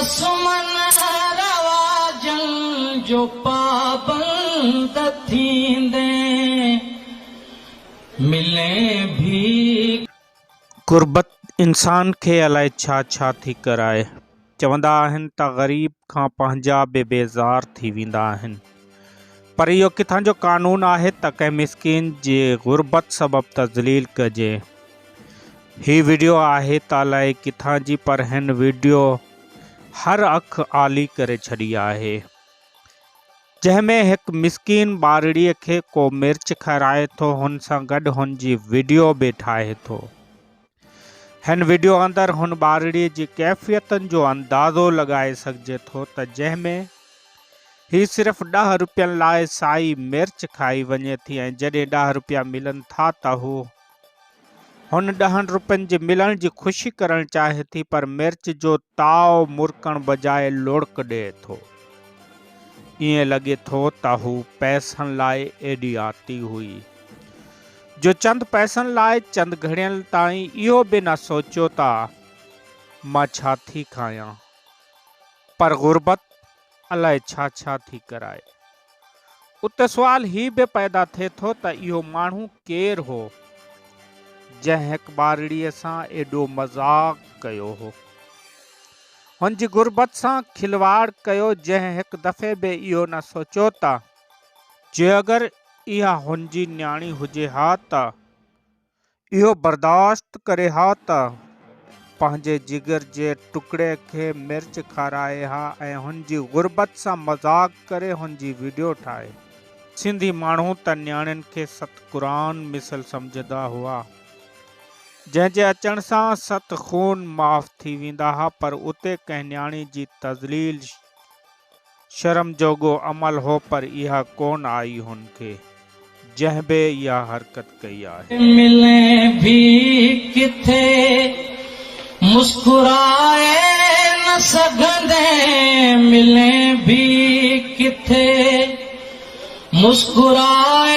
सुमन रवाजन जो पाबंद थींदे मिले भी। गुरबत इंसान खे अलाए छा छा थी कराए। चवंदा आहिनि त ग़रीब खां पंहिंजा बि बेज़ार थी वेंदा आहिनि, पर इहो किथां जो कानून आहे त कंहिं मिसकीन जे गुरबत सबबु तज़लील कजे। ही वीडियो आहे त अलाए किथां जी, पर हिन वीडियो हर अखि आली करे छॾी आहे, जंहिंमें हिकु मिसकीन ॿारड़ीअ खे को मिर्च खाराए थो, हुन सां गॾु हुन जी वीडियो बि ठाहे थो। हिन वीडियो अंदरि हुन ॿारड़ीअ जी कैफ़ियतुनि जो अंदाज़ो लॻाए सघिजे थो त जंहिंमें ही सिर्फ़ु 10 रुपयनि लाइ साई मिर्च खाई वञे थी, ऐं जॾहिं 10 रुपया मिलनि था त हू हुन 10 रुपयनि जे मिलण जी ख़ुशी करणु चाहे थी, पर मिर्च जो ताव मुरकण बजाए लुड़क ॾिए थो। ईअं लॻे थो त हू पैसनि लाइ एॾी आती हुई जो चंद पैसनि लाइ चंद घड़ियल ताईं इहो बि न सोचियो त मां छा थी खायां। पर गुरबत अलाए छा छा थी कराए। उते सुवाल ही बि पैदा थिए थो त इहो माण्हू केरु हो जंहिं हिकु ॿारड़ीअ सां एॾो मज़ाक़ कयो हो, हुन जी गुरबत सां खिलवाड़ कयो, जंहिं हिकु दफ़े बि इहो न सोचियो त जे अगरि इहा हुन जी न्याणी हुजे हा त इहो बर्दाश्त करे हा त पंहिंजे जिगर जे टुकड़े खे मिर्च खाराए हा ऐं हुन जी गुरबत सां मज़ाक़ करे हुन जी वीडियो ठाहे। सिंधी माण्हू त न्याणियुनि खे सत क़ुरान मिसल सम्झंदा हुआ, जंहिंजे अचण सां सत खून माफ़ थी वेंदा हुआ, पर उते कंहिं न्याणी जी तज़लील शर्म जोगो अमल हो, पर इहा कोन आई हुन खे जंहिं बि इहा हरकत कई आहे। मिले भी किथे मुस्कुराए न सघंदे, मिले भी किथे मुस्कुराए